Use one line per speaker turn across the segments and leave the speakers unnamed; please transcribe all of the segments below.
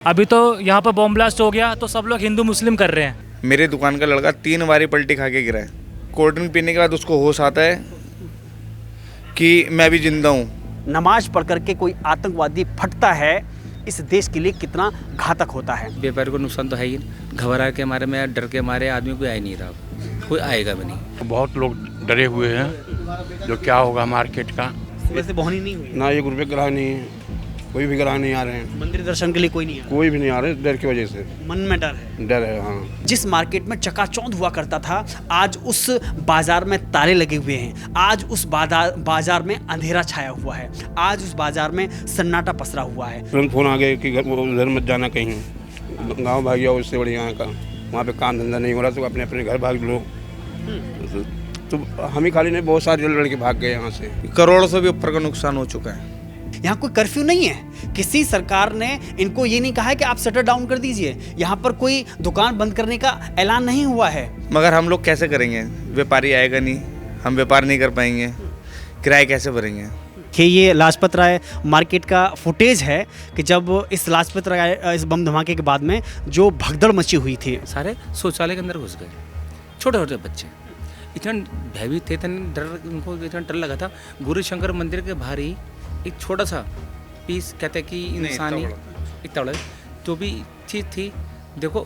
अभी तो यहाँ पर बॉम्ब ब्लास्ट हो गया तो सब लोग हिंदू मुस्लिम कर रहे हैं।
मेरे दुकान का लड़का 3 बारी पलटी खा के गिरा है। कोल्ड ड्रिंक पीने के बाद उसको होश आता है कि मैं भी जिंदा हूँ।
नमाज पढ़ करके कोई आतंकवादी फटता है, इस देश के लिए कितना घातक होता है।
व्यापारी को नुकसान तो है ही। घबरा के मारे में, डर के मारे आदमी कोई आ ही नहीं रहा, कोई आएगा भी नहीं।
बहुत लोग डरे हुए हैं जो क्या होगा मार्केट का।
सुबह से बोहनी नहीं हुई
ना 1 रुपये ग्राहक नहीं है, कोई भी ग्राहक नहीं आ रहे हैं।
मंदिर दर्शन के लिए कोई नहीं आया,
कोई भी नहीं आ रहे, डर की वजह से।
मन में डर है।
डर है, हाँ।
जिस मार्केट में चकाचौंध हुआ करता था, आज उस बाजार में ताले लगे हुए हैं। आज उस बाजार में अंधेरा छाया हुआ है। आज उस बाजार में सन्नाटा पसरा हुआ है।
तुरंत फोन आ गए कि उधर मत जाना कहीं, गाँव भाग जाओ, उससे बढ़िया यहाँ का। वहाँ पे काम धंधा नहीं हो रहा तो अपने अपने घर भाग लो। तो हम ही खाली नहीं, बहुत सारे लड़के भाग गए यहाँ से।
करोड़ों से भी ऊपर का नुकसान हो चुका है।
यहाँ कोई कर्फ्यू नहीं है, किसी सरकार ने इनको ये नहीं कहा है कि आप शटर डाउन कर दीजिए। यहाँ पर कोई दुकान बंद करने का ऐलान नहीं हुआ है।
मगर हम लोग कैसे करेंगे? व्यापारी आएगा नहीं, हम व्यापार नहीं कर पाएंगे, किराए कैसे भरेंगे?
कि ये लाजपत राय मार्केट का फुटेज है कि जब इस लाजपत राय इस बम धमाके के बाद में जो भगदड़ मची हुई थी।
सारे शौचालय के अंदर घुस गए, छोटे छोटे बच्चे इतना भयभीत थे, इतना डर, उनको इतना डर लगा था। गौरी शंकर मंदिर के बाहर ही एक छोटा सा पीस, कहते हैं कि इंसानी एक तबड़ा जो भी चीज़ थी, देखो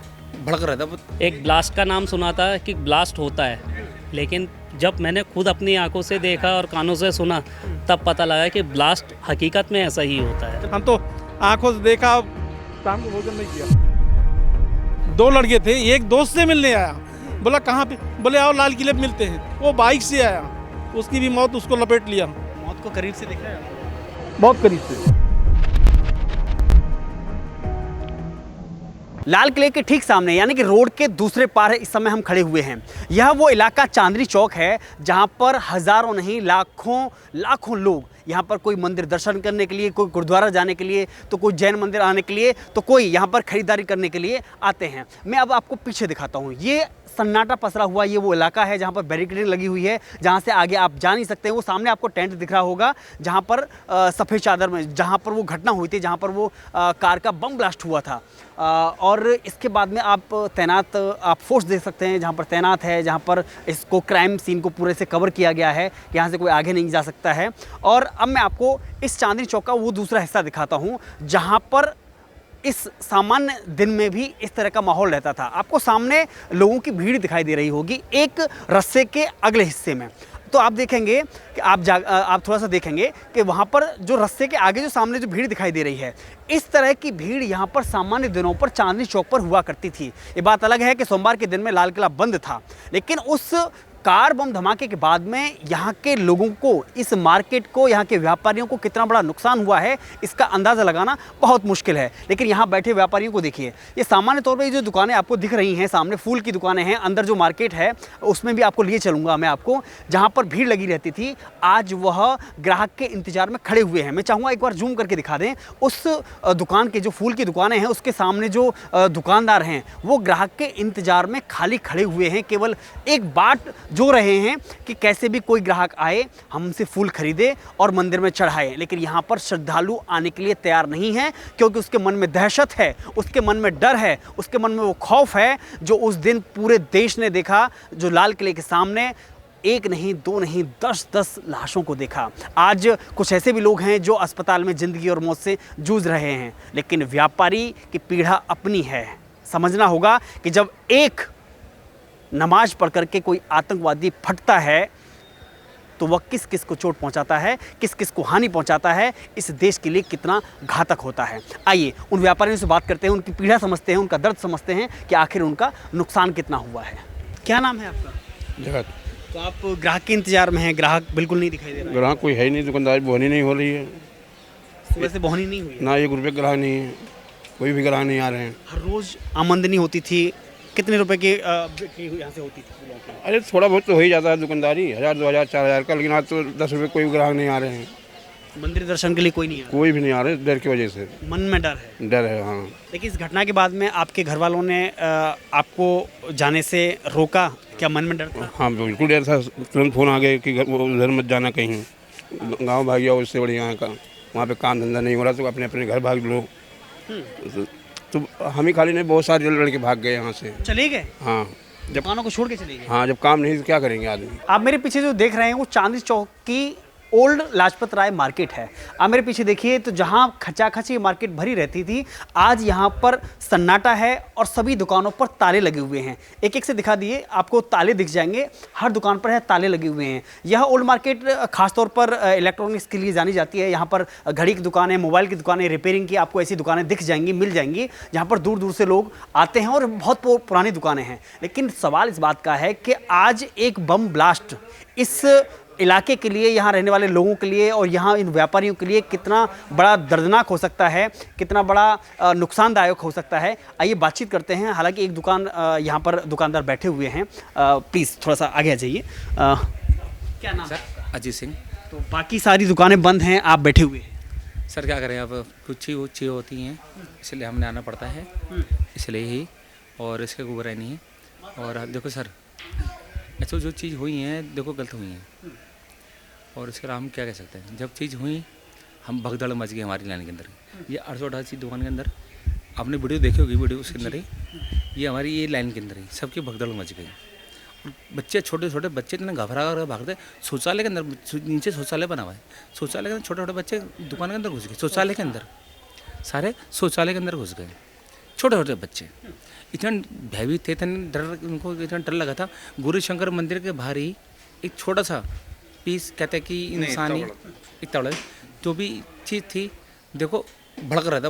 भड़क रहा था।
एक ब्लास्ट का नाम सुना था कि ब्लास्ट होता है, लेकिन जब मैंने खुद अपनी आंखों से देखा और कानों से सुना तब पता लगा कि ब्लास्ट हकीकत में ऐसा ही होता है।
हम तो आंखों से देखा, शाम को भोजन नहीं किया। 2 लड़के थे, एक दोस्त से मिलने आया, बोला कहाँ पे, बोले आओ लाल किले पे मिलते हैं। वो बाइक से आया, उसकी भी मौत उसको लपेट लिया।
मौत को करीब से देखा है,
बहुत करीब से।
लाल किले के ठीक सामने यानी कि रोड के दूसरे पार इस समय हम खड़े हुए हैं। यह वो इलाका चांदनी चौक है जहां पर हजारों नहीं लाखों लोग यहाँ पर कोई मंदिर दर्शन करने के लिए, कोई गुरुद्वारा जाने के लिए, तो कोई जैन मंदिर आने के लिए, तो कोई यहाँ पर खरीदारी करने के लिए आते हैं। मैं अब आपको पीछे दिखाता हूँ। ये सन्नाटा पसरा हुआ ये वो इलाका है जहाँ पर बैरिकेडिंग लगी हुई है, जहाँ से आगे आप जा नहीं सकते हैं। वो सामने आपको टेंट दिख रहा होगा जहाँ पर सफ़ेद चादर में जहाँ पर वो घटना हुई थी, जहाँ पर वो कार का बम ब्लास्ट हुआ था। और इसके बाद में आप तैनात आप फोर्स देख सकते हैं जहाँ पर तैनात है, जहाँ पर इसको क्राइम सीन को पूरे से कवर किया गया है, यहाँ से कोई आगे नहीं जा सकता है। और अब मैं आपको इस चांदनी चौक का वो दूसरा हिस्सा दिखाता हूँ जहाँ पर इस सामान्य दिन में भी इस तरह का माहौल रहता था। आपको सामने लोगों की भीड़ दिखाई दे रही होगी एक रस्से के अगले हिस्से में। तो आप देखेंगे कि आप थोड़ा सा देखेंगे कि वहाँ पर जो रस्से के आगे जो सामने जो भीड़ दिखाई दे रही है, इस तरह की भीड़ यहाँ पर सामान्य दिनों पर चांदनी चौक पर हुआ करती थी। ये बात अलग है कि सोमवार के दिन में लाल किला बंद था, लेकिन उस कार बम धमाके के बाद में यहाँ के लोगों को, इस मार्केट को, यहाँ के व्यापारियों को कितना बड़ा नुकसान हुआ है इसका अंदाज़ा लगाना बहुत मुश्किल है। लेकिन यहाँ बैठे व्यापारियों को देखिए, ये सामान्य तौर पर जो दुकानें आपको दिख रही हैं सामने, फूल की दुकानें हैं, अंदर जो मार्केट है उसमें भी आपको लिए चलूँगा मैं आपको, जहाँ पर भीड़ लगी रहती थी, आज वह ग्राहक के इंतजार में खड़े हुए हैं। मैं चाहूँगा एक बार जूम करके दिखा दें। उस दुकान के जो फूल की दुकानें हैं उसके सामने जो दुकानदार हैं वो ग्राहक के इंतजार में खाली खड़े हुए हैं, केवल एक बाट जो रहे हैं कि कैसे भी कोई ग्राहक आए, हमसे फूल खरीदे और मंदिर में चढ़ाए। लेकिन यहाँ पर श्रद्धालु आने के लिए तैयार नहीं है, क्योंकि उसके मन में दहशत है, उसके मन में डर है, उसके मन में वो खौफ है जो उस दिन पूरे देश ने देखा, जो लाल किले के सामने 1 नहीं 2 नहीं 10 लाशों को देखा। आज कुछ ऐसे भी लोग हैं जो अस्पताल में ज़िंदगी और मौत से जूझ रहे हैं, लेकिन व्यापारी की पीड़ा अपनी है। समझना होगा कि जब एक नमाज पढ़ करके कोई आतंकवादी फटता है तो वह किस किस को चोट पहुंचाता है, किस किस को हानि पहुंचाता है, इस देश के लिए कितना घातक होता है। आइए उन व्यापारियों से बात करते हैं, उनकी पीड़ा समझते हैं, उनका दर्द समझते हैं कि आखिर उनका नुकसान कितना हुआ है। क्या नाम है आपका?
जगत।
तो आप ग्राहक के इंतजार में हैं, ग्राहक बिल्कुल नहीं दिखाई दे रहा है।
ग्राहक कोई है ही नहीं, दुकानदारी बोहनी नहीं हो रही है।
सुबह से बोहनी नहीं हुई,
ना 1 रुपये ग्राहक नहीं है, कोई भी ग्राहक नहीं आ रहे हैं।
हर रोज़ आमदनी होती थी, कितने रुपए की बिक्री यहाँ से होती थी?
अरे थोड़ा बहुत तो हो ही जाता है दुकानदारी, 1000 2000 4000 का, लेकिन आज तो 10 रुपये कोई ग्राहक नहीं आ रहे हैं।
मंदिर दर्शन के लिए कोई नहीं है,
कोई भी नहीं आ रहे, डर की वजह से।
मन में डर है।
डर है, हाँ।
लेकिन इस घटना के बाद में आपके घर वालों ने आपको जाने से रोका क्या? मन में डर था?
हाँ बिल्कुल डर था। तुरंत फोन आ गए कि उधर मत जाना कहीं, गाँव भाग जाओ, उससे बढ़िया यहाँ का। वहाँ पे काम धंधा नहीं हो रहा तो अपने अपने घर भाग लो। तो हम ही खाली नहीं, बहुत सारे लड़के भाग गए यहाँ से।
चले गए,
हाँ जब
दुकानों को छोड़ के चले गए।
हाँ जब काम नहीं तो क्या करेंगे आदमी।
आप मेरे पीछे जो देख रहे हैं वो चांदनी चौक की ओल्ड लाजपत राय मार्केट है। आप मेरे पीछे देखिए तो जहां खचाखची मार्केट भरी रहती थी, आज यहां पर सन्नाटा है और सभी दुकानों पर ताले लगे हुए हैं। एक एक से दिखा दिए, आपको ताले दिख जाएंगे, हर दुकान पर है ताले लगे हुए हैं। यह ओल्ड मार्केट खासतौर पर इलेक्ट्रॉनिक्स के लिए जानी जाती है। यहाँ पर घड़ी की दुकानें, मोबाइल की दुकानें, रिपेयरिंग की आपको ऐसी दुकानें दिख जाएंगी, मिल जाएंगी, जहाँ पर दूर दूर से लोग आते हैं और बहुत पुरानी दुकानें हैं। लेकिन सवाल इस बात का है कि आज एक बम ब्लास्ट इस इलाके के लिए, यहाँ रहने वाले लोगों के लिए और यहाँ इन व्यापारियों के लिए कितना बड़ा दर्दनाक हो सकता है, कितना बड़ा नुकसानदायक हो सकता है। आइए बातचीत करते हैं। हालांकि एक दुकान यहाँ पर दुकानदार बैठे हुए हैं। प्लीज़ थोड़ा सा आगे आ जाइए। क्या नाम है?
अजीत सिंह।
तो बाकी सारी दुकानें बंद हैं, आप बैठे हुए हैं।
सर क्या करें, अब कुछ ही चीज़ होती हैं इसलिए हमने आना पड़ता है, इसलिए ही, और इसके गुबराई नहीं है। और देखो सर, ऐसे जो चीज़ हुई हैं देखो गलत हुई हैं, और इसके अलावा हम क्या कह सकते हैं। जब चीज़ हुई हम भगदड़ मच गई हमारी लाइन के अंदर। ये 888 दुकान के अंदर आपने वीडियो देखी होगी, वीडियो उसके अंदर ही ये हमारी ये लाइन के अंदर ही सबकी भगदड़ मच गई। और बच्चे, छोटे छोटे बच्चे इतने घबरा कर भागते। शौचालय के अंदर, नीचे शौचालय बना हुआ है, शौचालय के अंदर छोटे छोटे बच्चे दुकान के अंदर घुस गए, शौचालय के अंदर, सारे शौचालय के अंदर घुस गए छोटे छोटे बच्चे। इतना भयभीत थे, इतने डर, उनको इतना डर लगा था। गुरु शंकर मंदिर के बाहर ही एक छोटा सा पीस, कहते हैं कि इंसानी इतना बड़ा जो भी चीज़ थी, देखो भड़क रहा था।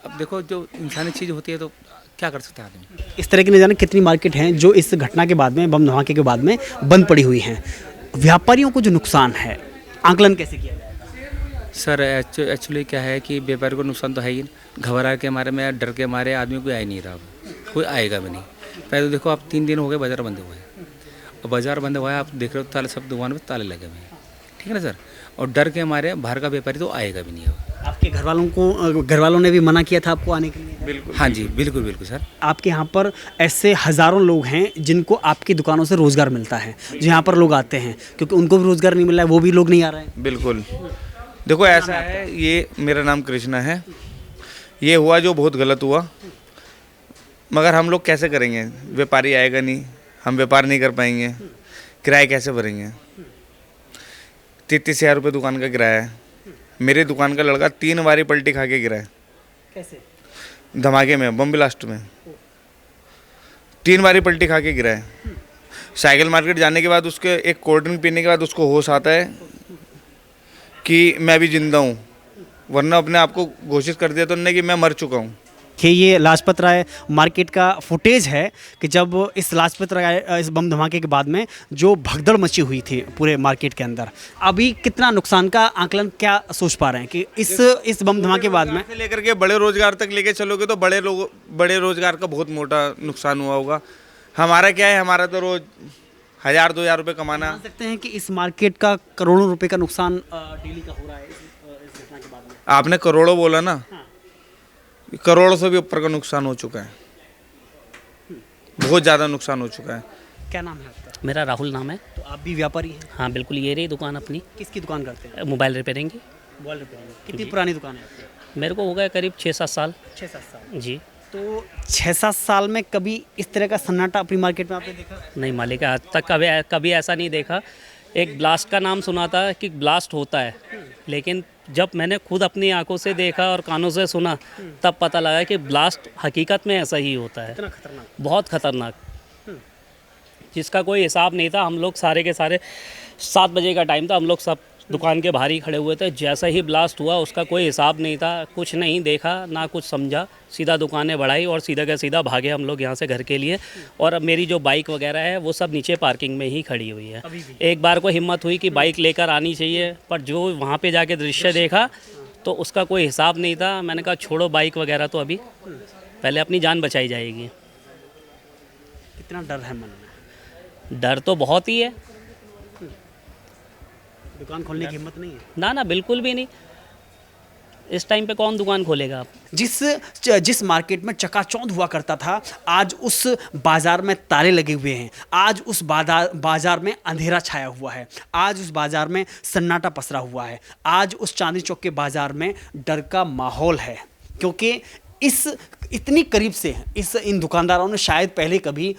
अब देखो जो इंसानी चीज़ होती है तो क्या कर सकते हैं आदमी।
इस तरह की न जाने कितनी मार्केट हैं जो इस घटना के बाद में, बम धमाके के बाद में बंद पड़ी हुई हैं। व्यापारियों को जो नुकसान है, आंकलन कैसे किया जाए?
सर एक्चुअली क्या है कि व्यापारी को नुकसान तो है ही, घबरा के मारे में, डर के मारे आदमी कोई आ ही नहीं रहा, कोई आएगा भी नहीं। पहले तो देखो आप 3 दिन हो गए बाज़ार बंद हुए, और बाज़ार बंद हुआ है, आप देख रहे हो ताले, सब दुकान में ताले लगे हुए हैं, ठीक है ना सर। और डर के मारे बाहर का व्यापारी तो आएगा भी नहीं है।
आपके घर वालों ने भी मना किया था आपको आने के लिए?
बिल्कुल, हाँ जी, बिल्कुल बिल्कुल सर।
आपके यहाँ पर ऐसे हज़ारों लोग हैं जिनको आपकी दुकानों से रोज़गार मिलता है, जो यहाँ पर लोग आते हैं, क्योंकि उनको भी रोज़गार नहीं मिल रहा है, वो भी लोग नहीं आ रहे हैं।
बिल्कुल, देखो ऐसा है, ये मेरा नाम कृष्णा है। ये हुआ जो बहुत गलत हुआ, मगर हम लोग कैसे करेंगे? व्यापारी आएगा नहीं, हम व्यापार नहीं कर पाएंगे, किराए कैसे भरेंगे? 33,000 रुपये दुकान का किराया है। मेरे दुकान का लड़का 3 बारी पलटी खा के गिरा है।
कैसे?
धमाके में, बम ब्लास्ट में 3 बारी पलटी खा के गिरा है। साइकिल मार्केट जाने के बाद, उसके एक कोल्ड ड्रिंक पीने के बाद उसको होश आता है कि मैं भी जिंदा हूँ, वरना अपने आप को घोषित कर दिया तो उन्होंने कि मैं मर चुका हूँ।
कि ये लाजपत राय मार्केट का फुटेज है कि जब इस लाजपत राय इस बम धमाके के बाद में जो भगदड़ मची हुई थी पूरे मार्केट के अंदर, अभी कितना नुकसान का आंकलन क्या सोच पा रहे हैं कि इस बम धमाके के बाद में
से लेकर के बड़े रोजगार तक लेके चलोगे तो बड़े रोजगार का बहुत मोटा नुकसान हुआ होगा। हमारा क्या है, हमारा तो रोज 1,000-2,000 रुपये कमाना।
मान सकते हैं कि इस मार्केट का करोड़ों रुपए का नुकसान डेली का हो रहा है इस घटना के बाद में।
आपने करोड़ों बोला ना, करोड़ों से भी ऊपर का नुकसान हो चुका है, बहुत ज़्यादा नुकसान हो चुका है।
क्या नाम है आपका?
मेरा राहुल नाम है।
तो आप भी व्यापारी हैं?
हाँ बिल्कुल, ये रही दुकान अपनी,
किसकी दुकान करते हैं?
मोबाइल रिपेयरिंग की।
Mobile repairing. कितनी पुरानी दुकान है आपकी?
मेरे को हो गया करीब 6-7 साल।
6-7 साल।
जी।
तो 6-7 साल में कभी इस तरह का सन्नाटा अपनी मार्केट में आपने देखा?
नहीं मालिक, आज तक कभी ऐसा नहीं देखा। एक ब्लास्ट का नाम सुना था कि ब्लास्ट होता है, लेकिन जब मैंने खुद अपनी आंखों से देखा और कानों से सुना, तब पता लगा कि ब्लास्ट हकीकत में ऐसा ही होता है।
इतना खतरनाक?
बहुत खतरनाक, जिसका कोई हिसाब नहीं था। हम लोग सारे के सारे 7 बजे का टाइम था, हम लोग सब दुकान के बाहर ही खड़े हुए थे। जैसा ही ब्लास्ट हुआ उसका कोई हिसाब नहीं था, कुछ नहीं देखा ना कुछ समझा, सीधा दुकानें बढ़ाई और सीधा का सीधा भागे हम लोग यहाँ से घर के लिए। और अब मेरी जो बाइक वगैरह है वो सब नीचे पार्किंग में ही खड़ी हुई है। एक बार को हिम्मत हुई कि बाइक लेकर आनी चाहिए, पर जो वहाँ पे जाके दृश्य देखा तो उसका कोई हिसाब नहीं था। मैंने कहा छोड़ो बाइक वगैरह, तो अभी पहले अपनी जान बचाई जाएगी।
कितना डर है मन में?
डर तो बहुत ही है।
दुकान खोलने की हिम्मत नहीं है?
ना बिल्कुल भी नहीं। इस टाइम पे कौन दुकान खोलेगा? आप
जिस मार्केट में चकाचौंध हुआ करता था, आज उस बाज़ार में ताले लगे हुए हैं। आज उस बाज़ार में अंधेरा छाया हुआ है। आज उस बाज़ार में सन्नाटा पसरा हुआ है। आज उस चांदनी चौक के बाज़ार में डर का माहौल है, क्योंकि इतनी करीब से इन दुकानदारों ने शायद पहले कभी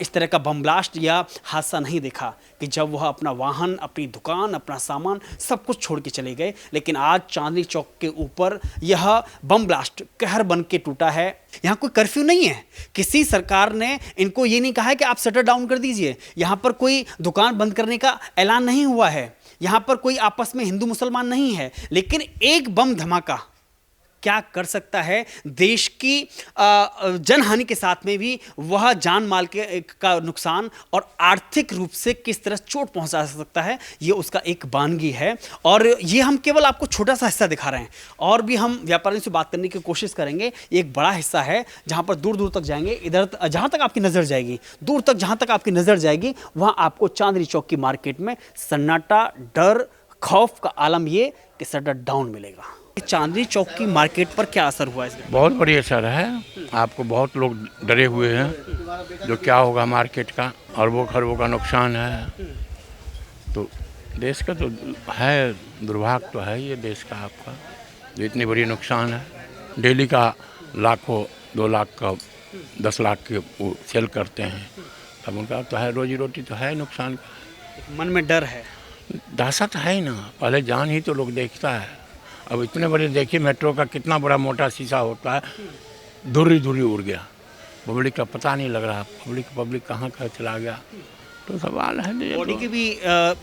इस तरह का बम ब्लास्ट या हादसा नहीं देखा कि जब वह अपना वाहन, अपनी दुकान, अपना सामान सब कुछ छोड़ के चले गए। लेकिन आज चांदनी चौक के ऊपर यह बम ब्लास्ट कहर बन के टूटा है। यहाँ कोई कर्फ्यू नहीं है, किसी सरकार ने इनको ये नहीं कहा है कि आप शटर डाउन कर दीजिए। यहाँ पर कोई दुकान बंद करने का ऐलान नहीं हुआ है, यहाँ पर कोई आपस में हिंदू मुसलमान नहीं है। लेकिन एक बम धमाका क्या कर सकता है देश की जनहानि के साथ में भी वह जान माल का नुकसान और आर्थिक रूप से किस तरह चोट पहुंचा सकता है, ये उसका एक बानगी है। और ये हम केवल आपको छोटा सा हिस्सा दिखा रहे हैं, और भी हम व्यापारियों से बात करने की कोशिश करेंगे। एक बड़ा हिस्सा है जहां पर दूर दूर तक जाएंगे, इधर जहां तक आपकी नज़र जाएगी, दूर तक जहां तक आपकी नज़र जाएगी वहां आपको चांदनी चौक की मार्केट में सन्नाटा, डर, खौफ का आलम ये कि शटर डाउन मिलेगा। चांदनी चौक की मार्केट पर क्या असर हुआ इसका?
बहुत बड़ी असर है। आपको बहुत लोग डरे हुए हैं जो क्या होगा मार्केट का, अरबों खरबों का नुकसान है। तो देश का तो है, दुर्भाग्य तो है ये देश का आपका, जो इतनी बड़ी नुकसान है। डेली का लाखों, 2 लाख का, 10 लाख के वो सेल करते हैं, तब उनका तो है, रोजी रोटी तो है नुकसान का।
मन में डर है,
दहशत है ही ना। पहले जान ही तो लोग देखता है, अब इतने बड़े देखिए मेट्रो का कितना बड़ा मोटा शीशा होता है, दूरी दूरी उड़ गया। पब्लिक का पता नहीं लग रहा, पब्लिक कहाँ चला गया। तो सवाल है
बॉडी के भी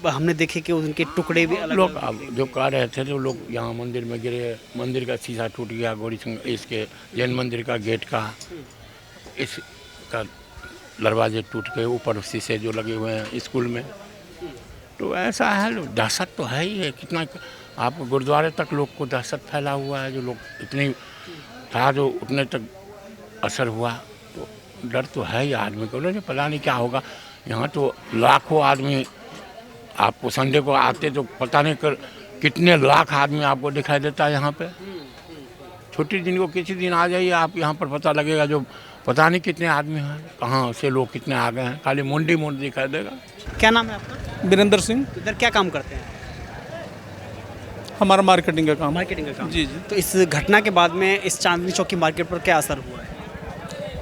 हमने देखे कि उनके टुकड़े भी अलग
लोग अब जो कह रहे थे जो लोग यहाँ मंदिर में गिरे, मंदिर का शीशा टूट गया, गौरी शंकर इसके जैन मंदिर का गेट का, इसका दरवाजे टूट गए, ऊपर शीशे जो लगे हुए हैं स्कूल में। तो ऐसा है, दहशत तो है ही है। कितना आप गुरुद्वारे तक लोग को दहशत फैला हुआ है, जो लोग इतनी था जो उतने तक असर हुआ। तो डर तो है ही आदमी को, नहीं पता नहीं क्या होगा। यहाँ तो लाखों आदमी आपको संडे को आते तो पता नहीं कर कितने लाख आदमी आपको दिखाई देता है यहाँ पे। छुट्टी दिन को किसी दिन आ जाइए आप, यहाँ पर पता लगेगा जो पता नहीं कितने आदमी हैं, कहाँ से लोग कितने आ गए हैं, खाली मुंडी दिखाई देगा।
क्या नाम है आपका?
वीरेंद्र सिंह।
इधर क्या काम करते हैं?
हमारा मार्केटिंग का काम।
मार्केटिंग का काम।
जी जी।
तो इस घटना के बाद में इस चांदनी चौक की मार्केट पर क्या असर हुआ है?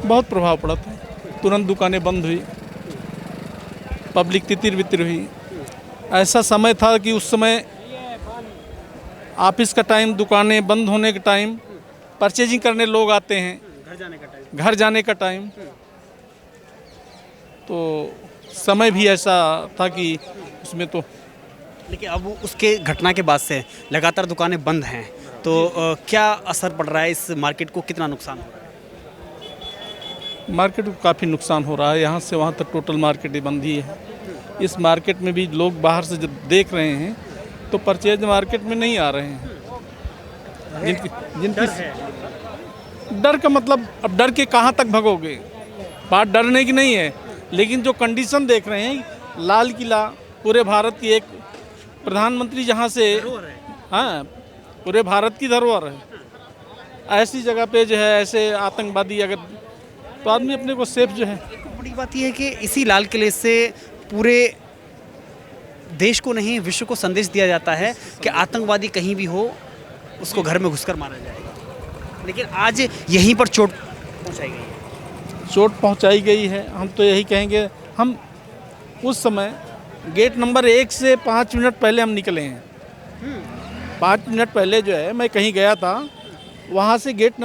बहुत प्रभाव पड़ा था, तुरंत दुकानें बंद हुई, पब्लिक तितिर बितिर हुई। ऐसा समय था कि उस समय ऑफिस का टाइम, दुकानें बंद होने का टाइम, परचेजिंग करने लोग आते हैं, घर जाने का टाइम। तो समय भी ऐसा था कि उसमें तो,
लेकिन अब उसके घटना के बाद से लगातार दुकानें बंद हैं, तो क्या असर पड़ रहा है इस मार्केट को, कितना नुकसान हो रहा है?
मार्केट को काफ़ी नुकसान हो रहा है। यहाँ से वहाँ तक टोटल मार्केट ही बंद ही है। इस मार्केट में भी लोग बाहर से जब देख रहे हैं तो परचेज मार्केट में नहीं आ रहे हैं। जिनकी डर का मतलब, अब डर के कहाँ तक भगोगे, बात डरने की नहीं है, लेकिन जो कंडीशन देख रहे हैं, लाल किला पूरे भारत की एक प्रधानमंत्री जहाँ से, हाँ, पूरे भारत की धरोहर है, ऐसी जगह पे जो है ऐसे आतंकवादी अगर, तो आदमी अपने को सेफ जो है।
बड़ी बात यह है कि इसी लाल किले से पूरे देश को नहीं, विश्व को संदेश दिया जाता है कि आतंकवादी कहीं भी हो उसको घर में घुसकर मारा जाएगा। लेकिन आज यहीं पर चोट पहुंचाई गई है।
चोट पहुंचाई गई है। हम तो यही कहेंगे, हम उस समय गेट नंबर 1 से 5 मिनट पहले हम निकले हैं। 5 मिनट पहले जो है मैं कहीं गया था, वहाँ से गेट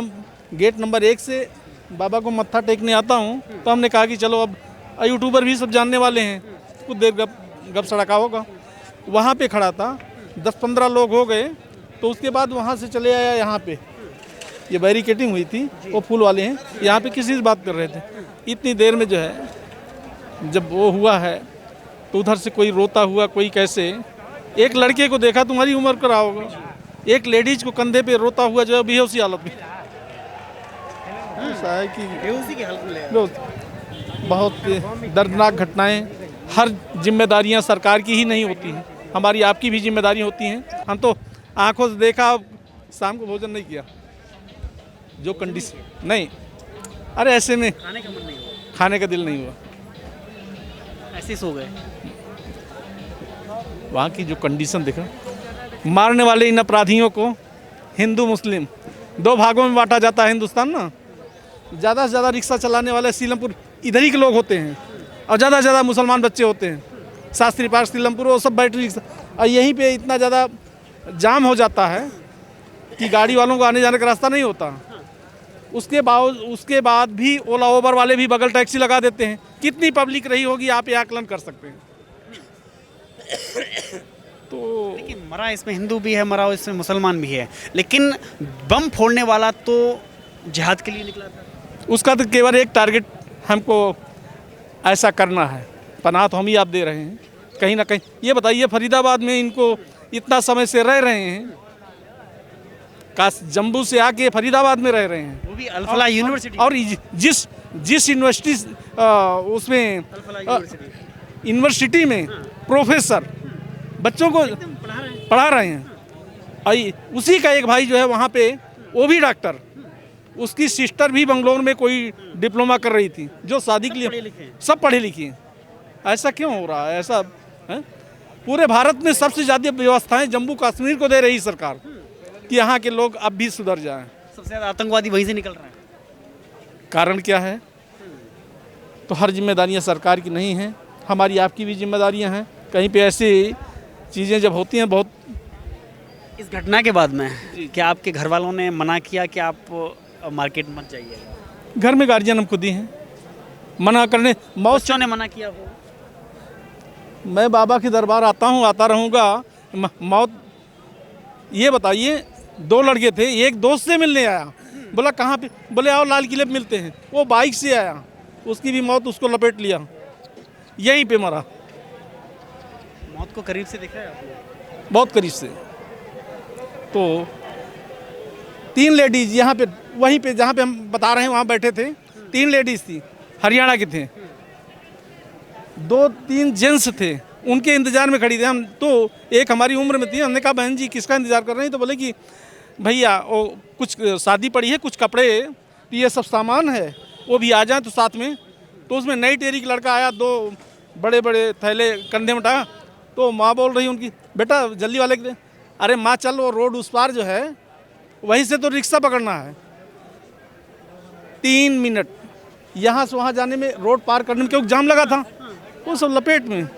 नंबर 1 से बाबा को मत्था टेकने आता हूँ, तो हमने कहा कि चलो अब यूट्यूबर भी सब जानने वाले हैं, कुछ देर गप सड़का होगा। वहाँ पे खड़ा था, 10-15 लोग हो गए, तो उसके बाद वहाँ से चले आया यहाँ पे। ये बैरिकेटिंग हुई थी, वो फूल वाले हैं, यहाँ पे किसी से बात कर रहे थे। इतनी देर में जो है जब वो हुआ है तो उधर से कोई रोता हुआ, कोई कैसे, एक लड़के को देखा, तुम्हारी उम्र का रहा होगा, एक लेडीज को कंधे पे रोता हुआ जो है बेहोशी हालत में, ऐसा है कि
बेहोशी की हालत में।
बहुत दर्दनाक घटनाएं। हर जिम्मेदारियां सरकार की ही नहीं होती हैं, हमारी आपकी भी जिम्मेदारी होती हैं। हम तो आंखों से देखा, शाम को भोजन नहीं किया, जो कंडीशन नहीं, अरे ऐसे में
खाने का मन नहीं हुआ,
खाने का दिल नहीं हुआ,
ऐसे सो गए।
वहाँ की जो कंडीशन देखा, मारने वाले इन अपराधियों को हिंदू मुस्लिम दो भागों में बांटा जाता है हिंदुस्तान ना। ज़्यादा से ज़्यादा रिक्शा चलाने वाले सीलमपुर इधर ही के लोग होते हैं, और ज़्यादा से ज़्यादा मुसलमान बच्चे होते हैं। शास्त्री पार्क, सीलमपुर, वो सब बैटरी रिक्शा, और यहीं पे इतना ज़्यादा जाम हो जाता है कि गाड़ी वालों को आने जाने का रास्ता नहीं होता। उसके बाद भी ओला ओबर वाले भी बगल टैक्सी लगा देते हैं। कितनी पब्लिक रही होगी आप ये आकलन कर सकते हैं। तो
लेकिन मरा इसमें हिंदू भी है, मरा इसमें मुसलमान भी है, लेकिन बम फोड़ने वाला तो जिहाद के लिए निकला था।
उसका तो केवल एक टारगेट हमको ऐसा करना है, पनाह तो हम ही आप दे रहे हैं कहीं ना कहीं। ये बताइए फरीदाबाद में इनको इतना समय से रह रहे हैं, काश जम्मू से आके फरीदाबाद में रह रहे हैं,
वो भी अल-फलाह यूनिवर्सिटी।
और जिस यूनिवर्सिटी उसमें यूनिवर्सिटी में प्रोफेसर बच्चों को पढ़ा रहे हैं, और उसी का एक भाई जो है वहाँ पे वो भी डॉक्टर, उसकी सिस्टर भी बंगलोर में कोई डिप्लोमा कर रही थी, जो शादी के लिए सब पढ़े लिखे हैं। ऐसा क्यों हो रहा है? ऐसा है? पूरे भारत में सबसे ज़्यादा व्यवस्थाएं जम्मू कश्मीर को दे रही सरकार कि यहाँ के लोग अब भी सुधर जाएं।
सबसे ज़्यादा आतंकवादी वहीं से निकल रहा है।
कारण क्या है? तो हर जिम्मेदारियाँ सरकार की नहीं हैं, हमारी आपकी भी जिम्मेदारियाँ हैं। कहीं पे ऐसी चीज़ें जब होती हैं, बहुत
इस घटना के बाद में क्या आपके घर वालों ने मना किया कि आप मार्केट मत जाइए?
घर में गार्जियन हम खुद ही हैं, मना करने मौत।
बच्चों ने मना किया हो?
मैं बाबा के दरबार आता हूँ, आता रहूँगा। मौत, ये बताइए, दो लड़के थे, एक दोस्त से मिलने आया, बोला कहाँ पे, बोले आओ लाल किले पे मिलते हैं। वो बाइक से आया, उसकी भी मौत उसको लपेट लिया, यहीं पे मरा।
मौत को करीब से देखा है आपने?
बहुत करीब से। तो 3 लेडीज़ यहाँ पे, वहीं पे जहाँ पे हम बता रहे हैं वहाँ बैठे थे। 3 लेडीज़ थी, हरियाणा के थे, 2-3 जेंट्स थे, उनके इंतज़ार में खड़ी थे हम। तो एक हमारी उम्र में थी, हमने कहा बहन जी किसका इंतज़ार कर रहे हैं? तो बोले कि भैया वो कुछ शादी पड़ी है, कुछ कपड़े, ये सब सामान है, वो भी आ जाए तो साथ में। तो उसमें नई टेरी का लड़का आया, 2 बड़े बड़े थैले कंधे में उठाया। तो माँ बोल रही उनकी, बेटा जल्दी वाले के, अरे माँ चल, वो रोड उस पार जो है वहीं से तो रिक्शा पकड़ना है। 3 मिनट यहाँ से वहाँ जाने में, रोड पार करने में, क्योंकि जाम लगा था, वो सब लपेट में।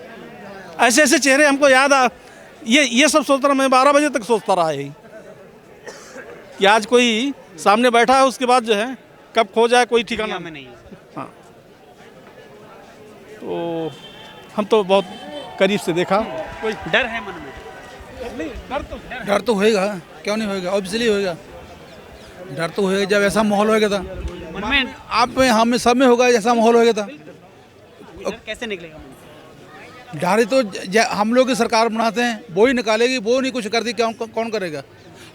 ऐसे ऐसे चेहरे हमको याद आ, ये सब सोचता रहा मैं, 12 बजे तक सोचता रहा यही कि आज कोई सामने बैठा है, उसके बाद जो है कब खो जाए कोई ठिकाना
में नहीं।
हाँ, तो हम तो बहुत करीब से देखा।
कोई डर है मन में?
डर तो होएगा, क्यों नहीं होएगा? ऑब्वियसली होएगा, डर तो होएगा। जब ऐसा माहौल होएगा था
मन में
आप में, हम में, सब में होगा, जैसा माहौल होएगा था।
डर कैसे निकलेगा?
डर तो हम लोग की सरकार बनाते हैं, वो ही निकालेगी, वो नहीं कुछ करती, कौन करेगा?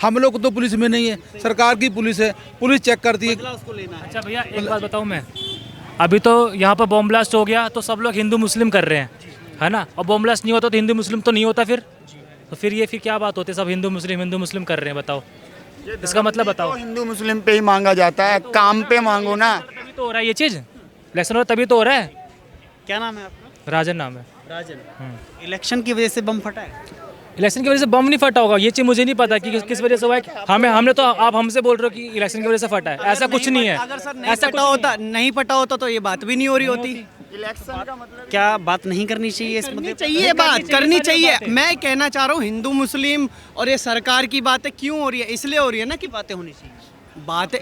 हम लोग तो पुलिस में नहीं है, सरकार की पुलिस है, पुलिस चेक करती है।
उसको लेना है।
अच्छा भैया एक बात बताऊँ मैं, अभी तो यहाँ पर बॉम्ब ब्लास्ट हो गया तो सब लोग हिंदू मुस्लिम कर रहे हैं, है ना? और बॉम्ब ब्लास्ट नहीं होता तो हिंदू मुस्लिम तो नहीं होता, फिर ये क्या बात होती है? सब हिंदू मुस्लिम कर रहे हैं, बताओ इसका मतलब बताओ।
तो हिंदू मुस्लिम पे ही मांगा जाता है, काम पे मांगो ना।
तभी तो हो रहा है ये चीज़, इलेक्शन हो तभी तो हो रहा है।
क्या नाम है आपका?
राजन नाम है।
राजन। इलेक्शन की वजह से बम फटा है?
इलेक्शन की वजह से बम नहीं फटा होगा, ये चीज़ मुझे नहीं पता कि किस वजह से हुआ है। हमने तो, आप हमसे बोल रहे हो कि इलेक्शन की वजह से फटा है, ऐसा कुछ नहीं है।
अगर सर ऐसा कुछ होता, नहीं फटा होता तो ये बात भी नहीं हो रही होती।
इलेक्शन का मतलब
क्या बात नहीं करनी चाहिए इस मुद्दे पर?
चाहिए, बात करनी चाहिए। मैं कहना चाह रहा हूँ हिंदू मुस्लिम और ये सरकार की बातें क्यों हो रही है? इसलिए हो रही है ना कि
बातें होनी चाहिए।
बातें,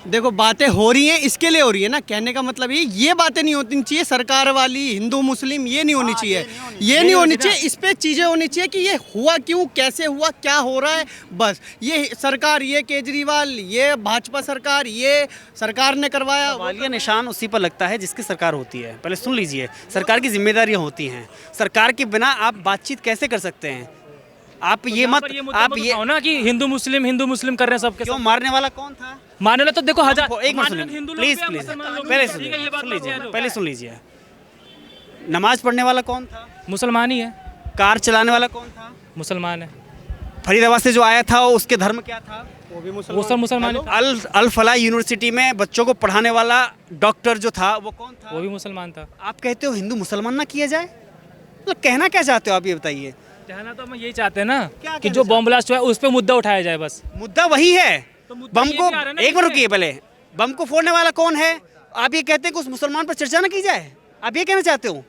देखो बातें हो रही हैं इसके लिए हो रही है ना, कहने का मतलब ये बातें नहीं होनी चाहिए सरकार वाली, हिंदू मुस्लिम ये नहीं होनी चाहिए, ये नहीं होनी चाहिए। इस पे चीज़ें होनी चाहिए कि ये हुआ क्यों, कैसे हुआ, क्या हो रहा है। बस ये सरकार, ये केजरीवाल, ये भाजपा सरकार, ये सरकार ने करवाया।
सवालिया निशान उसी पर लगता है जिसकी सरकार होती है। पहले सुन लीजिए, सरकार की जिम्मेदारियां होती हैं, सरकार के बिना आप बातचीत कैसे कर सकते हैं? आप ये मत, आप ये
ना कि हिंदू मुस्लिम कर रहे हैं सबके।
क्यों? मारने वाला कौन था?
मारने वाला तो देखो हजार,
एक मिनट सुनिए प्लीज, पहले सुन लीजिए। नमाज पढ़ने वाला कौन था?
मुसलमान ही है।
कार चलाने वाला कौन था?
मुसलमान है।
फरीदाबाद से जो आया था उसके धर्म क्या था?
वो सब मुसलमान है।
अल-फलाह यूनिवर्सिटी में बच्चों को पढ़ाने वाला डॉक्टर जो था वो कौन था?
वो भी मुसलमान था।
आप कहते हो हिंदू मुसलमान ना किया जाए, मतलब कहना क्या चाहते हो आप, ये बताइए।
कहना तो हम यही चाहते हैं ना कि जो बॉम्ब ब्लास्ट हुआ है उस पर मुद्दा उठाया जाए। बस
मुद्दा वही है,
मुद्दा
बम
ये
को
भी आ रहा है ना
एक मिनट
इसमें।
रुकिए पहले, बम को फोड़ने वाला कौन है? आप ये कहते हैं कि उस मुसलमान पर चर्चा ना की जाए, आप ये कहना चाहते हो?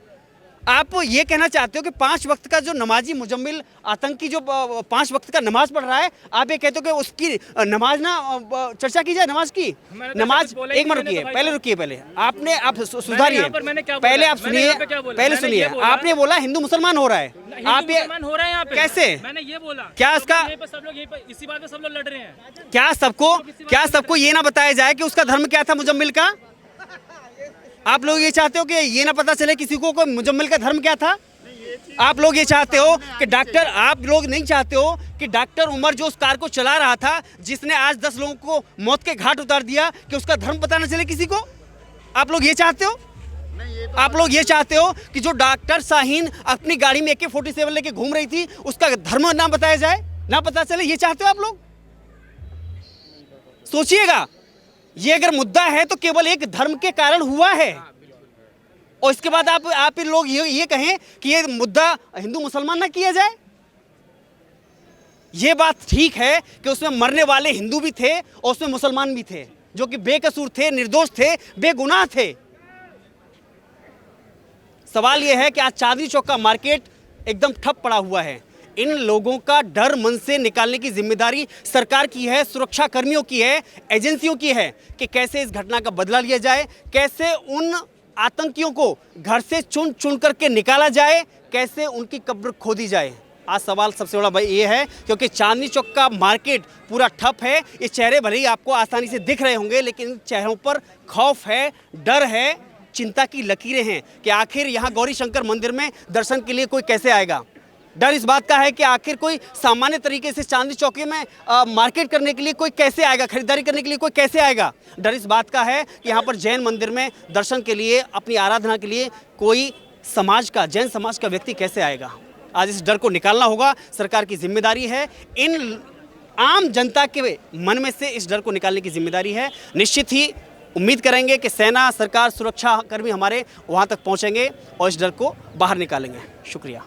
आप ये कहना चाहते हो कि 5 वक्त का जो नमाजी मुजम्मिल आतंकी जो 5 वक्त का नमाज पढ़ रहा है, आप ये कहते हो कि उसकी नमाज ना चर्चा की जाए, नमाज की?
मैंने तो
नमाज
ऐसा कुछ बोला ही
एक मिनट
नहीं, मैंने
रुकिए
तो भाई
पहले,
साहब।
रुकिए पहले, आपने आप सुधारिए,
मैंने क्या बोला?
पहले आप
मैंने
सुनिए,
यहाँ पे क्या बोला?
पहले
मैंने
सुनिए,
ये बोला-
आपने बोला हिंदू मुसलमान हो रहा है,
हिंदू
आप ये
मुसलमान हो रहे हैं यहाँ पे।
कैसे?
मैंने ये बोला
क्या
तो
इसका-
यहीं पे सब लोग यहीं पे इसी बात पे सब लोग लड़ रहे हैं।
क्या सबको ये ना बताया जाए कि उसका धर्म क्या था मुजम्मिल का? आप लोग ये चाहते हो कि ये ना पता चले किसी को मुजम्मिल का धर्म क्या था? आप लोग ये चाहते हो कि डॉक्टर, आप लोग नहीं चाहते हो कि डॉक्टर उमर जो उस कार को चला रहा था, जिसने आज 10 लोगों को मौत के घाट उतार दिया, कि उसका धर्म पता ना चले किसी को? आप लोग ये चाहते हो? आप लोग ये चाहते हो कि जो डॉक्टर शाहीन अपनी गाड़ी में AK-47 लेके घूम रही थी, उसका धर्म ना बताया जाए, ना पता चले? ये चाहते हो आप लोग? सोचिएगा, ये अगर मुद्दा है तो केवल एक धर्म के कारण हुआ है, और इसके बाद आप लोग ये कहें कि ये मुद्दा हिंदू मुसलमान ना किया जाए। ये बात ठीक है कि उसमें मरने वाले हिंदू भी थे और उसमें मुसलमान भी थे, जो कि बेकसूर थे, निर्दोष थे, बेगुनाह थे। सवाल यह है कि आज चांदनी चौक का मार्केट एकदम ठप पड़ा हुआ है। इन लोगों का डर मन से निकालने की जिम्मेदारी सरकार की है, सुरक्षा कर्मियों की है, एजेंसियों की है, कि कैसे इस घटना का बदला लिया जाए, कैसे उन आतंकियों को घर से चुन चुन करके निकाला जाए, कैसे उनकी कब्र खोदी जाए। आज सवाल सबसे बड़ा भाई ये है, क्योंकि चांदनी चौक का मार्केट पूरा ठप है। ये चेहरे भले ही आपको आसानी से दिख रहे होंगे, लेकिन इन चेहरों पर खौफ है, डर है, चिंता की लकीरें हैं कि आखिर यहाँ गौरी शंकर मंदिर में दर्शन के लिए कोई कैसे आएगा। डर इस बात का है कि आखिर कोई सामान्य तरीके से चांदनी चौकी में मार्केट करने के लिए कोई कैसे आएगा, खरीदारी करने के लिए कोई कैसे आएगा। डर इस बात का है कि यहाँ पर जैन मंदिर में दर्शन के लिए, अपनी आराधना के लिए कोई समाज का, जैन समाज का व्यक्ति कैसे आएगा। आज इस डर को निकालना होगा, सरकार की जिम्मेदारी है। इन आम जनता के मन में से इस डर को निकालने की जिम्मेदारी है। निश्चित ही उम्मीद करेंगे कि सेना, सरकार, सुरक्षा कर्मी हमारे वहाँ तक पहुँचेंगे और इस डर को बाहर निकालेंगे। शुक्रिया।